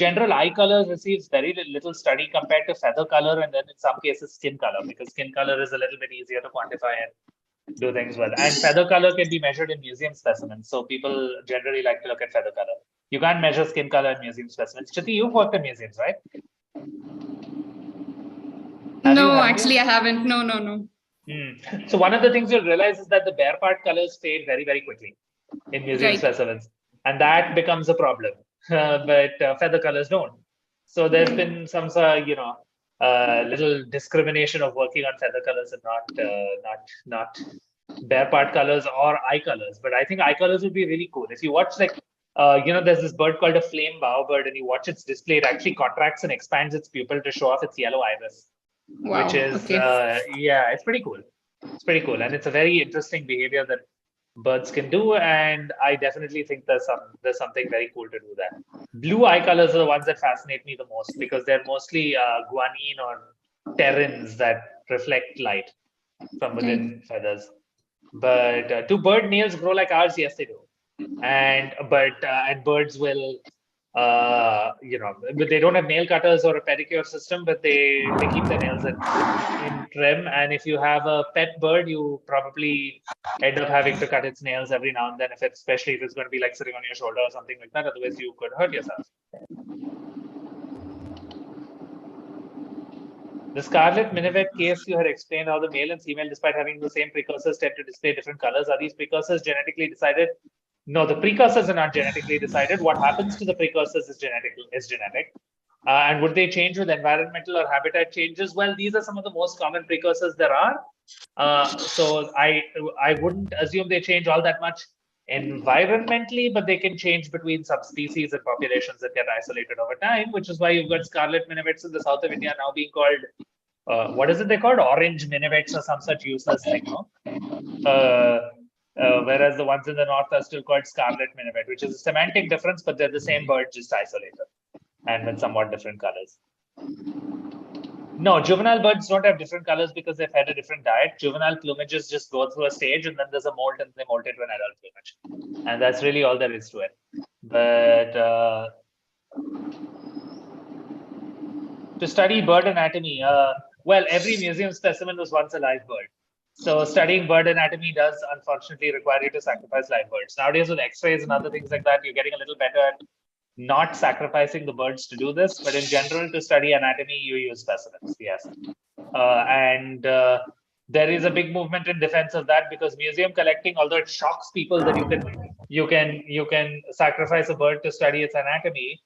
general, eye color receives very little study compared to feather color, and then in some cases skin color, because skin color is a little bit easier to quantify and do things with. And feather color can be measured in museum specimens, so people generally like to look at feather color. You can't measure skin color in museum specimens. Chiti, you've worked in museums, right? No, Haven't you? actually, I haven't. No, no, no. So one of the things you'll realize is that the bare part colors fade very, very quickly in museum Right, specimens, and that becomes a problem. But feather colors don't. So there's right. been some, little discrimination of working on feather colors and not bare part colors or eye colors. But I think eye colors would be really cool if you watch like. There's this bird called a flame bowerbird, and you watch its display. It actually contracts and expands its pupil to show off its yellow iris, which Wow. is Okay. yeah, it's pretty cool. It's pretty cool, and it's a very interesting behavior that birds can do, and I definitely think there's something very cool to do there. Blue eye colors are the ones that fascinate me the most because they're mostly guanine or pterins that reflect light from Right. within feathers. But do bird nails grow like ours? Yes, they do. And birds will but they don't have nail cutters or a pedicure system, but they keep their nails in trim. And if you have a pet bird, you probably end up having to cut its nails every now and then, especially if it's going to be like sitting on your shoulder or something like that. Otherwise, you could hurt yourself. The scarlet minivet case, you had explained how the male and female, despite having the same precursors, tend to display different colors. Are these precursors genetically decided? No, the precursors are not genetically decided. What happens to the precursors is genetic. And would they change with environmental or habitat changes? Well, these are some of the most common precursors there are. So I wouldn't assume they change all that much environmentally, but they can change between subspecies and populations that get isolated over time, which is why you've got scarlet minivets in the south of India now being called, what is it they called? Orange minivets or some such useless thing, no? Whereas the ones in the north are still called scarlet minivet, which is a semantic difference, but they're the same bird, just isolated and with somewhat different colors. No, juvenile birds don't have different colors because they've had a different diet. Juvenile plumages just go through a stage and then there's a molt and they molt into an adult plumage. And that's really all there is to it. But to study bird anatomy, well, every museum specimen was once a live bird. So studying bird anatomy does unfortunately require you to sacrifice live birds. Nowadays with X-rays and other things like that, you're getting a little better at not sacrificing the birds to do this, but in general, to study anatomy, you use specimens. Yes, and there is a big movement in defense of that because museum collecting, although it shocks people that you can sacrifice a bird to study its anatomy,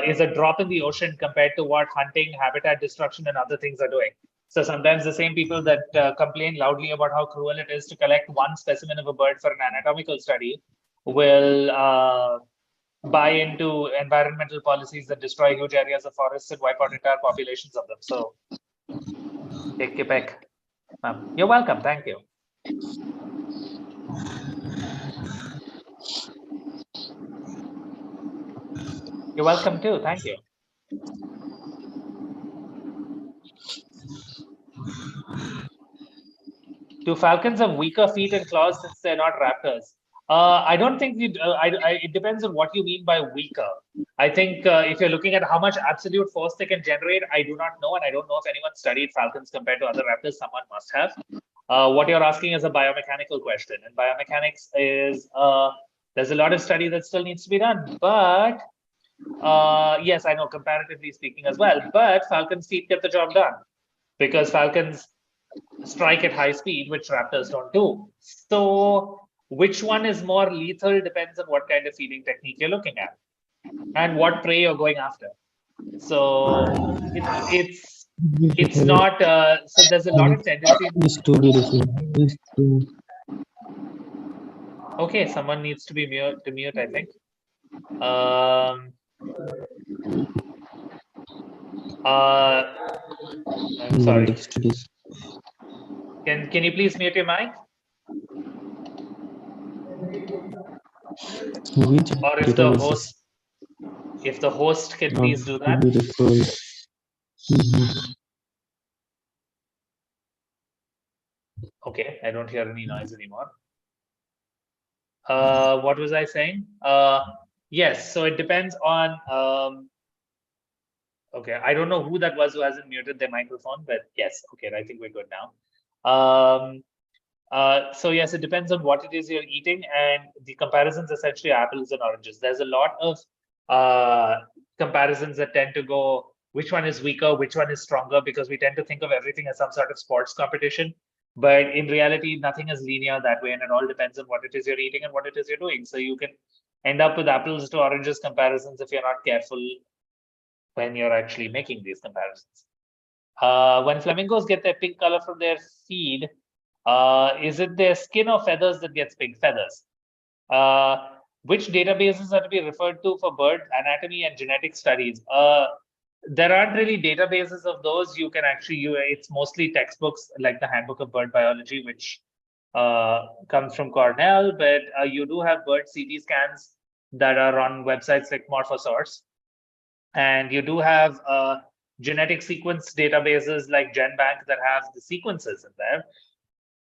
is a drop in the ocean compared to what hunting, habitat destruction, and other things are doing. So sometimes the same people that complain loudly about how cruel it is to collect one specimen of a bird for an anatomical study will buy into environmental policies that destroy huge areas of forests and wipe out entire populations of them. So take your pick. You're welcome. Thank you. You're welcome too. Thank you. Do falcons have weaker feet and claws since they're not raptors? I don't think it depends on what you mean by weaker. I think if you're looking at how much absolute force they can generate, I do not know, and I don't know if anyone studied falcons compared to other raptors. Someone must have. What you're asking is a biomechanical question, and biomechanics is there's a lot of study that still needs to be done. But yes, I know, comparatively speaking as well. But falcons' feet get the job done because falcons strike at high speed, which raptors don't do. So, which one is more lethal depends on what kind of feeding technique you're looking at and what prey you're going after. So, it's not. So there's a lot of tendency. It's too beautiful. It's too. Okay, someone needs to be mute. I think. Um. I'm sorry. Can you please mute your mic? Or if the host can please do that. Okay, I don't hear any noise anymore. What was I saying? Yes, so it depends on Okay, I don't know who that was who hasn't muted their microphone, but yes, okay, I think we're good now. So yes, it depends on what it is you're eating, and the comparisons essentially apples and oranges. There's a lot of comparisons that tend to go, which one is weaker, which one is stronger, because we tend to think of everything as some sort of sports competition. But in reality, nothing is linear that way, and it all depends on what it is you're eating and what it is you're doing. So you can end up with apples to oranges comparisons if you're not careful when you're actually making these comparisons. When flamingos get their pink color from their feed, is it their skin or feathers that gets pink? Feathers. Which databases are to be referred to for bird anatomy and genetic studies? There aren't really databases of those. You can actually, it's mostly textbooks like the Handbook of Bird Biology, which comes from Cornell, but you do have bird CT scans that are on websites like Morphosource. And you do have genetic sequence databases like GenBank that have the sequences in there.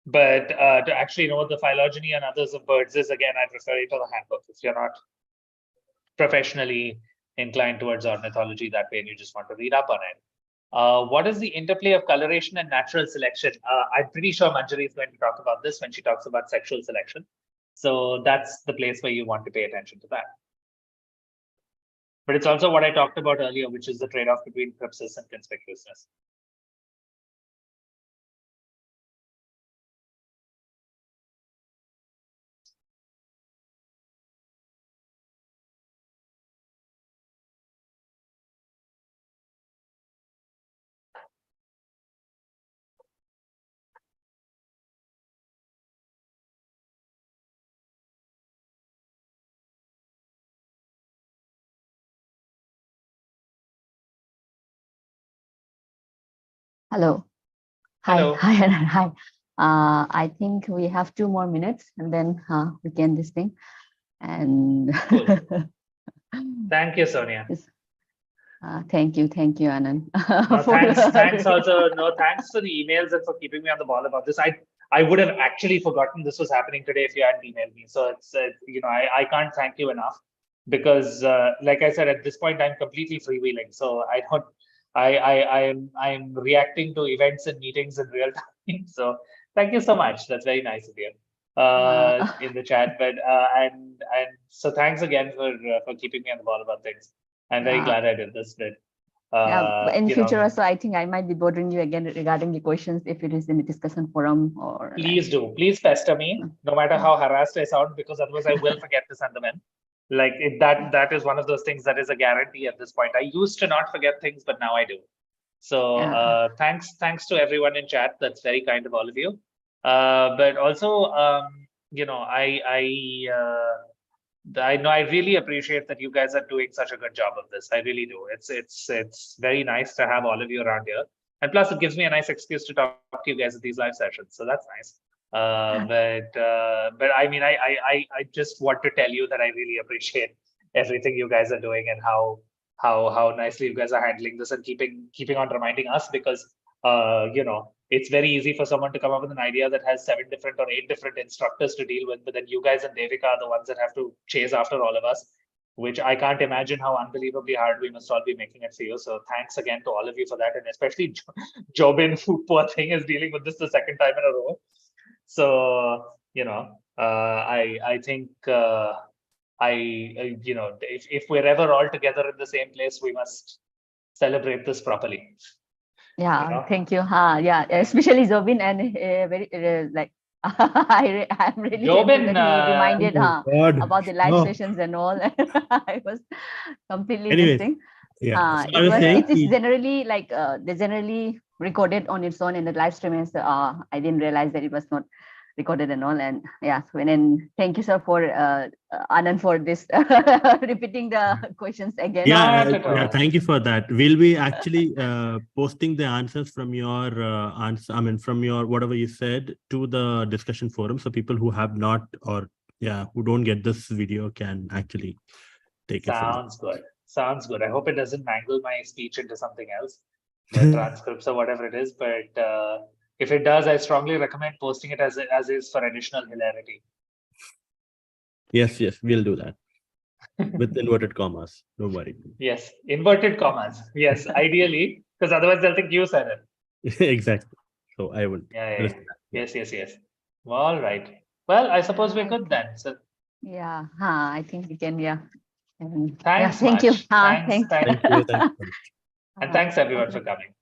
But to actually know the phylogeny and others of birds is, again, I'd refer you to the handbook if you're not professionally inclined towards ornithology that way and you just want to read up on it. What is the interplay of coloration and natural selection? I'm pretty sure Manjari is going to talk about this when she talks about sexual selection. So that's the place where you want to pay attention to that. But it's also what I talked about earlier, which is the trade-off between crypsis and conspicuousness. Hello. Hello. Hi. Hi. I think we have 2 more minutes and then we can this thing. And cool. Thank you, Sonia. Thank you, Anand. No, thanks also. No, thanks for the emails and for keeping me on the ball about this. I would have actually forgotten this was happening today if you hadn't emailed me. So it's I can't thank you enough because like I said, at this point I'm completely freewheeling. So I'm reacting to events and meetings in real time. So thank you so much. That's very nice of you in the chat. But and so thanks again for keeping me on the ball about things. I'm very glad I did this. But in future also, I think I might be bothering you again regarding the questions if it is in the discussion forum or. Please do. Please pester me, no matter how harassed I sound, because otherwise I will forget to send them in. Like that is one of those things that is a guarantee at this point. I used to not forget things, but now I do. So thanks to everyone in chat. That's very kind of all of you. But also, I know I really appreciate that you guys are doing such a good job of this. I really do. It's very nice to have all of you around here, and plus it gives me a nice excuse to talk to you guys at these live sessions. So that's nice. But I mean, I just want to tell you that I really appreciate everything you guys are doing and how nicely you guys are handling this and keeping on reminding us, because it's very easy for someone to come up with an idea that has 7 different or 8 different instructors to deal with, but then you guys and Devika are the ones that have to chase after all of us, which I can't imagine how unbelievably hard we must all be making it for you. So thanks again to all of you for that, and especially Jobin, who poor thing is dealing with this the second time in a row. So I think if we're ever all together in the same place, we must celebrate this properly. Thank you. Yeah, especially Zobin and very like I'm really Jobin, that he reminded about the live sessions and all. I was completely listening. Yeah, it is generally like they generally recorded on its own in the live stream, and so I didn't realize that it was not recorded and all. And yeah, and thank you, sir, for Anand for this repeating the questions again. Yeah, thank you for that. We'll be actually posting the answers from your from your whatever you said to the discussion forum, so people who have not or who don't get this video can actually take it. Sounds good. Sounds good. I hope it doesn't mangle my speech into something else, the transcripts or whatever it is. But if it does, I strongly recommend posting it as is for additional hilarity. Yes, we'll do that. with inverted commas. Don't worry. Yes, inverted commas. Yes, ideally, because otherwise they'll think you said it. Exactly. So I would. Yeah. Yes. All right. Well, I suppose we're good then. So Yeah, I think we can, yeah. thanks Thank you. much. Thanks. Thank you. Thank you. And thanks everyone for coming.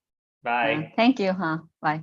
Bye. Thank you. Bye.